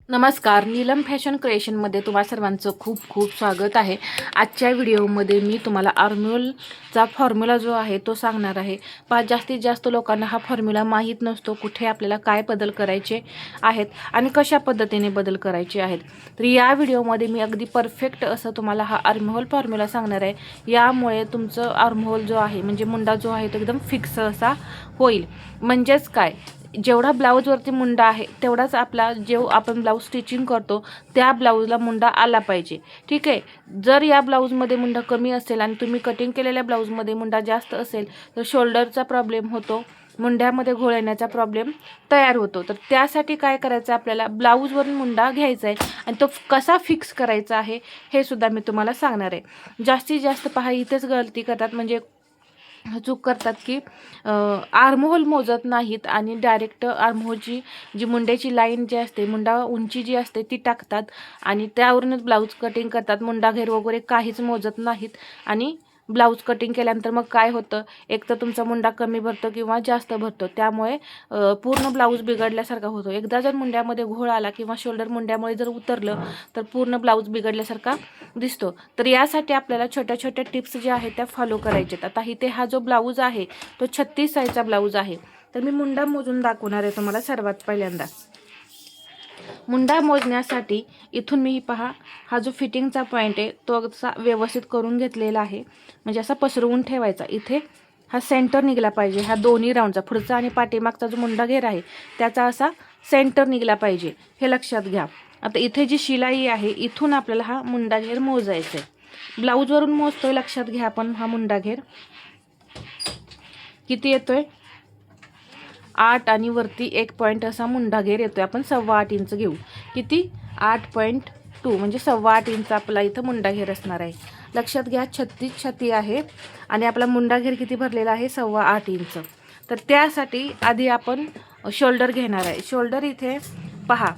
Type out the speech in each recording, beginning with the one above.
नमस्कार, नीलम फॅशन क्रिएशनमध्ये तुम्हा सर्वांचं खूप खूप स्वागत आहे। आजच्या व्हिडिओमध्ये मी तुम्हाला आर्महोलचा फॉर्म्युला जो आहे तो सांगणार आहे। जास्तीत जास्त लोकांना हा फॉर्म्युला माहीत नसतो, कुठे आपल्याला काय बदल करायचे आहेत आणि कशा पद्धतीने बदल करायचे आहेत। तर या व्हिडिओमध्ये मी अगदी परफेक्ट असं तुम्हाला हा आर्महोल फॉर्म्युला सांगणार आहे। यामुळे तुमचं आर्महोल जो आहे म्हणजे मुंडा जो आहे तो एकदम फिक्स असा होईल। म्हणजेच काय, जेवढा ब्लाऊजवरती मुंडा आहे तेवढाच आपला आपण ब्लाऊज स्टिचिंग करतो त्या ब्लाऊजला मुंडा आला पाहिजे। ठीक आहे, जर या ब्लाऊजमध्ये मुंडा कमी असेल आणि तुम्ही कटिंग केलेल्या ब्लाऊजमध्ये मुंडा जास्त असेल तर शोल्डरचा प्रॉब्लेम होतो, मुंड्यामध्ये घोळ येण्याचा प्रॉब्लेम तयार होतो। तर त्यासाठी काय करायचं, आपल्याला ब्लाऊजवरून मुंडा घ्यायचा आहे आणि तो कसा फिक्स करायचा आहे हे सुद्धा मी तुम्हाला सांगणार आहे। जास्तीत जास्त पहा इथेच गलती करतात, म्हणजे चूक करतात की आर्महोल मोजत नाहीत आणि डायरेक्ट आर्महोलची जी मुंड्याची लाईन जी असते, मुंडा उंची जी असते ती टाकतात आणि त्यावरूनच ब्लाऊज कटिंग करतात। मुंडा घेर वगैरे काहीच मोजत नाहीत आणि ब्लाऊज कटिंग केल्यानंतर मग काय होतं, एक तर तुमचा मुंडा कमी भरतो किंवा जास्त भरतो, त्यामुळे पूर्ण ब्लाऊज बिघडल्यासारखा होतो। एकदा जर मुंड्यामध्ये घोळ आला किंवा शोल्डर मुंड्यामुळे जर उतरलं तर पूर्ण ब्लाऊज बिघडल्यासारखा दिसतो। तर यासाठी आपल्याला छोट्या छोट्या टिप्स ज्या आहेत त्या फॉलो करायच्यात। आता इथे हा जो ब्लाऊज आहे तो 36 साईजचा ब्लाऊज आहे। तर मी मुंडा मोजून दाखवणार आहे तुम्हाला। सर्वात पहिल्यांदा मुंडा मोजण्यासाठी इथून मी पहा हा जो फिटिंगचा पॉईंट आहे तो असा व्यवस्थित करून घेतलेला आहे, म्हणजे असा पसरवून ठेवायचा। इथे हा सेंटर निघला पाहिजे, हा दोन्ही राऊंडचा पुढचा आणि पाठीमागचा जो मुंडा घेर आहे त्याचा असा सेंटर निघला पाहिजे, हे लक्षात घ्या। आता इथे जी शिलाई आहे इथून आपल्याला हा मुंडा घेर मोजायचा आहे। ब्लाऊजवरून मोजतोय, लक्षात घ्या आपण हा मुंडा घेर किती येतोय, 8 आणि वरती 1 पॉईंट असा मुंडा घेर येतोय। आपण 8.25 इंच घेऊ, किती 8.2 म्हणजे 8.25 इंच आपला इथं मुंडा घेर असणार आहे। लक्षात घ्या 36 छाती आहे आणि आपला मुंडा घेर किती भरलेला आहे, 8.25 इंच। तर त्यासाठी आधी आपण शोल्डर घेणार आहे। शोल्डर इथे पहा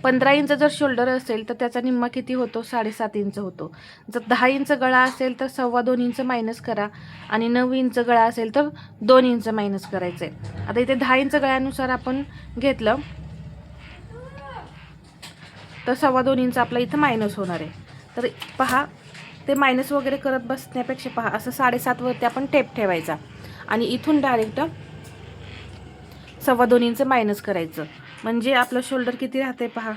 15 इंच जर शोल्डर असेल तर त्याचा निम्मा किती होतो, 7.5 इंच होतो। जर 10 इंच गळा असेल तर 2.25 इंच मायनस करा आणि 9 इंच गळा असेल तर 2 इंच मायनस करायचं आहे। आता इथे 10 इंच गळ्यानुसार आपण घेतलं तर 2.25 इंच आपला इथं मायनस होणार आहे। तर पहा ते मायनस वगैरे करत बसण्यापेक्षा पहा असं 7.5 वरती आपण टेप ठेवायचा आणि इथून डायरेक्ट 2.25 इंच मायनस करायचं, म्हणजे आपलं शोल्डर किती राहते पहा,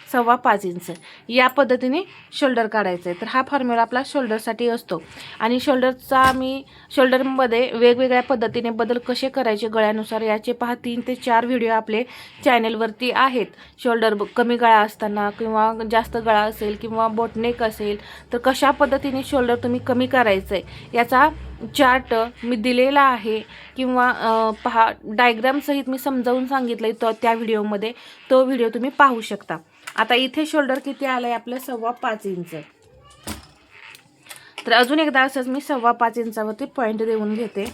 5.25 इंच। या पद्धतीने शोल्डर काढायचं आहे। तर हा फॉर्म्युला आपला शोल्डरसाठी असतो आणि शोल्डरमध्ये वेगवेगळ्या पद्धतीने बदल कसे करायचे गळ्यानुसार याचे पहा 3 ते 4 व्हिडिओ आपले चॅनलवरती आहेत। शोल्डर कमी गळा असताना किंवा जास्त गळा असेल किंवा बोटनेक असेल तर कशा पद्धतीने शोल्डर तुम्ही कमी करायचं आहे याचा चार्ट मी दिलेला आहे, किंवा पहा डायग्रामसहित मी समजावून सांगितलं आहे त्या व्हिडिओमध्ये, तो व्हिडिओ तुम्ही पाहू शकता। आता इथे शोल्डर किती आलं आहे आपलं, 5.25 इंच। तर अजून एकदा असंच मी 5.25 इंचावरती पॉईंट देऊन घेते।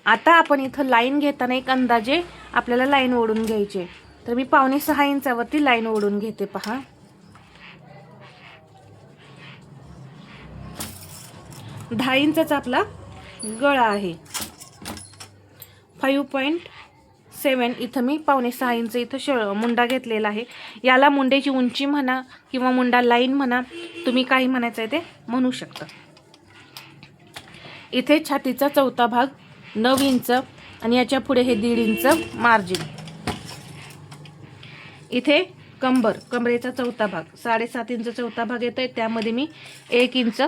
आता आपण इथं लाईन घेताना एक अंदाजे आपल्याला लाईन ओढून घ्यायची, तर मी 5.25 इंचावरती लाईन ओढून घेते। पहा 10 इंचाचा आपला गळा आहे, 5.7 इथं मी 5.25 इंच इथं मुंडा घेतलेला आहे। याला मुंड्याची उंची म्हणा किंवा मुंडा लाईन म्हणा, तुम्ही काही म्हणायचं आहे ते म्हणू शकता। इथे छातीचा चौथा भाग 9 इंच आणि याच्या पुढे हे 1.5 इंच मार्जिन। इथे कमरेचा चौथा भाग 7.5 इंच चौथा भाग येतोय, त्यामध्ये मी 1 इंच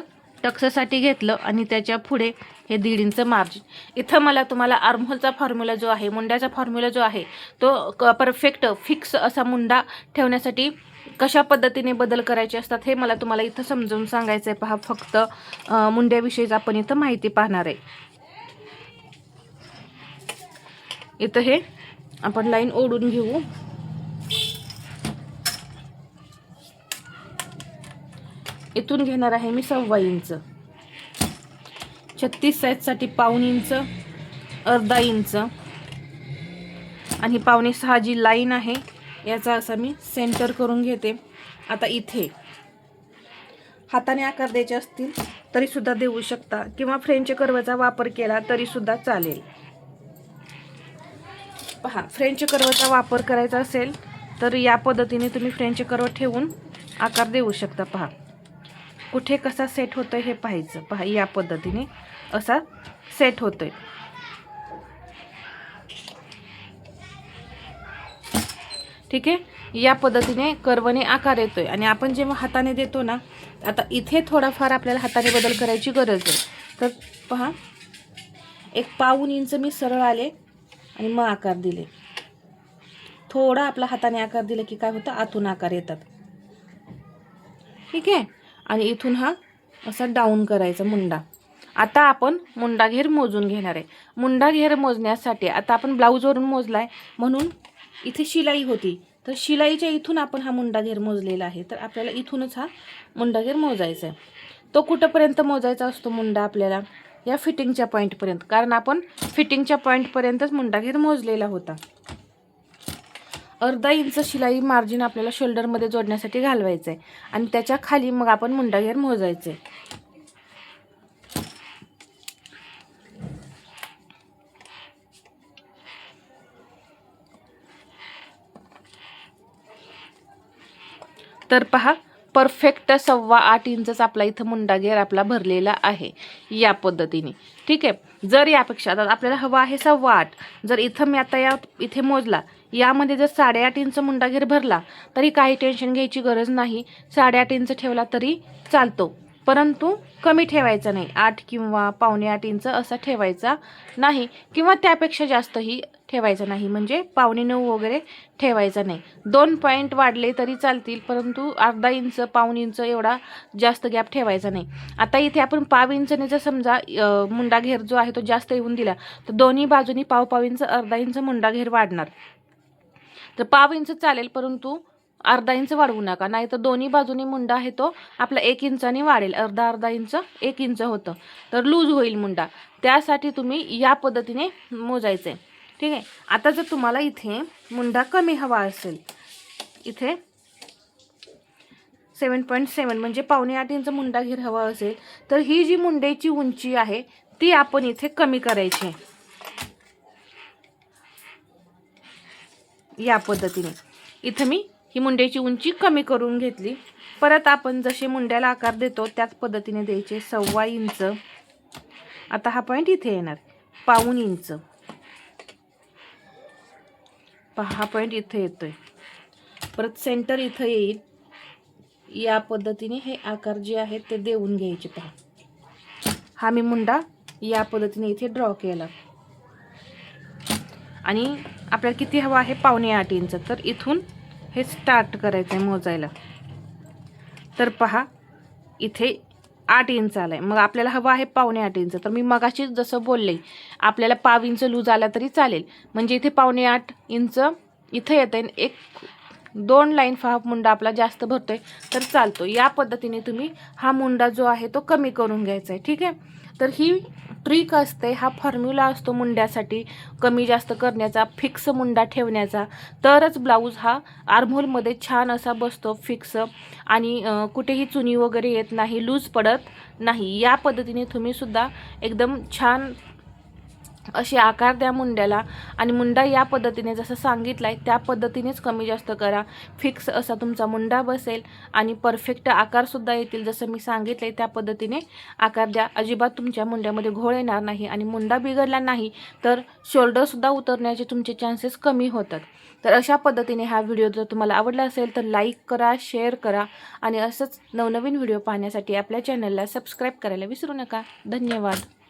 टक्ससाठी घेतलं आणि त्याच्या पुढे हे 1.5 इंच मार्जिन। इथं मला तुम्हाला आर्महोलचा फॉर्म्युला जो आहे, मुंड्याचा फॉर्म्युला जो आहे तो परफेक्ट फिक्स असा मुंडा ठेवण्यासाठी कशा पद्धतीने बदल करायचे असतात हे मला तुम्हाला इथं समजावून सांगायचं आहे। पहा फक्त मुंड्याविषयीच आपण इथं माहिती पाहणार आहे। इथं हे आपण लाईन ओढून घेऊ, इथून घेणार आहे मी 2.25 इंच। 36 साईजसाठी 1.25 इंच, अर्धा इंच आणि 5.25 जी लाईन आहे याचा असा मी सेंटर करून घेते। आता इथे हाताने आकार द्यायचे असतील तरी सुद्धा देऊ शकता किंवा फ्रेंच कर्वचा वापर केला तरी सुद्धा चालेल। पहा, फ्रेंच कर्वचा वापर करायचा असेल तर या पद्धतीने तुम्ही फ्रेंच कर्व ठेवून आकार देऊ शकता. पहा कुठे कसा सेट होतोय हे पाहायचं. पहा या पद्धतीने असा सेट होतोय. ठीक आहे, या पद्धतीने कर्वने आकार येतोय. आणि आपण जेव्हा हाताने देतो ना, आता इथे थोडाफार आपल्याला हाताने बदल करायची गरज आहे. तर पहा, 1.5 इंच मी सरळ आले आणि मग आकार दिले. थोडा आपला हाताने आकार दिला की काय होतं, आतून आकार येतात. ठीक आहे, आणि इथून हा असा डाऊन करायचा मुंडा. आता आपण मुंडा घेर मोजून घेणार आहे. मुंडा घेर मोजण्यासाठी आता आपण ब्लाऊजवरून मोजलाय म्हणून इथे शिलाई होती, तर शिलाईच्या इथून आपण हा मुंडा घेर मोजलेला आहे. तर आपल्याला इथूनच हा मुंडा घेर मोजायचा आहे. तो कुठंपर्यंत मोजायचा असतो मुंडा आपल्याला, या फिटिंगच्या पॉईंटपर्यंत, कारण आपण फिटिंगच्या पॉईंटपर्यंतच मुंडा घेर मोजलेला होता. अर्धा इंच शिलाई मार्जिन आपल्याला शोल्डरमध्ये जोडण्यासाठी घालवायचं आहे आणि त्याच्या खाली मग आपण मुंडा घेर मोजायचे. तर पहा, परफेक्ट 8.25 इंचच आपला इथं मुंडा घेर आपला भरलेला आहे या पद्धतीने. ठीक आहे, जर यापेक्षा आता आपल्याला हवा आहे 8.25, जर इथं मी आता इथे मोजला, यामध्ये जर 8.5 इंच मुंडा घेर भरला तरी काही टेन्शन घ्यायची गरज नाही. 8.5 इंच ठेवला तरी चालतो, परंतु कमी ठेवायचा नाही. 8 किंवा 7.25 इंच असा ठेवायचा नाही, किंवा त्यापेक्षा जास्तही ठेवायचा नाही, म्हणजे 8.25 वगैरे ठेवायचा नाही. 2 पॉईंट वाढले तरी चालतील, परंतु अर्धा इंच 1.25 इंच एवढा जास्त गॅप ठेवायचा नाही. आता इथे आपण 1.5 इंचने जर समजा मुंडा घेर जो आहे तो जास्त येऊन दिला, तर दोन्ही बाजूनी 1.5 इंच अर्धा इंच मुंडा घेर वाढणार. तर 1.5 इंच चालेल, परंतु अर्धा इंच वाढवू नका, नाही तर दोन्ही बाजूनी मुंडा आहे तो आपला 1 इंचाने वाढेल. अर्धा इंच 1 इंच होतं तर लूज होईल मुंडा. त्यासाठी तुम्ही या पद्धतीने मोजायचं आहे. ठीक आहे, आता जर तुम्हाला इथे मुंडा कमी हवा असेल, इथे 7.7 म्हणजे 7.25 इंच मुंडा घेर हवा असेल, तर ही जी मुंड्याची उंची आहे ती आपण इथे कमी करायची आहे. या पद्धतीने इथं मी ही मुंड्याची उंची कमी करून घेतली. परत आपण जसे मुंड्याला आकार देतो त्याच पद्धतीने द्यायचे. 1.25 इंच. आता हा पॉईंट इथे येणार. 1.25 इंच. पहा, हा पॉईंट इथे येतोय. परत सेंटर इथं येईल. या पद्धतीने हे आकार जे आहेत ते देऊन घ्यायचे. पहा, हा मी मुंडा या पद्धतीने इथे ड्रॉ केला. आणि आपल्याला किती हवा आहे, 7.25 इंच. तर इथून हे स्टार्ट करायचं आहे मोजायला. तर पहा, इथे 8 इंच आलाय, मग आपल्याला हवा आहे 7.25 इंच. तर मी मगाशी जसं बोलले, आपल्याला 1.5 इंच लूज आला तरी चालेल, म्हणजे इथे 7.25 इंच इथं येतं. 2 लाईन हाफ मुंडा आपला जास्त भरतोय तर चालतो. या पद्धतीने तुम्ही हा मुंडा जो आहे तो कमी करून घ्यायचा आहे. ठीक आहे, तर ही ट्रिक असते, हा फॉर्म्युला असतो मुंड्यासाठी कमी जास्त करण्याचा, फिक्स मुंडा ठेवण्याचा. तरच ब्लाऊज हा आर्महोलमध्ये छान असा बसतो फिक्स, आणि कुठेही चुनी वगैरे येत नाही, लूज पडत नाही. या पद्धतीने तुम्ही सुद्धा एकदम छान असे आकार द्या मुंड्याला, आणि मुंडा या पद्धतीने जसं सांगितलं आहे त्या पद्धतीनेच कमी जास्त करा. फिक्स असा तुमचा मुंडा बसेल आणि परफेक्ट आकारसुद्धा येतील. जसं मी सांगितलं आहे त्या पद्धतीने आकार द्या. अजिबात तुमच्या मुंड्यामध्ये घोळ येणार नाही, आणि मुंडा बिघडला नाही तर शोल्डरसुद्धा उतरण्याचे तुमचे चान्सेस कमी होतात. तर अशा पद्धतीने हा व्हिडिओ जर तुम्हाला आवडला असेल तर लाईक करा, शेअर करा, आणि असंच नवनवीन व्हिडिओ पाहण्यासाठी आपल्या चॅनलला सबस्क्राईब करायला विसरू नका. धन्यवाद.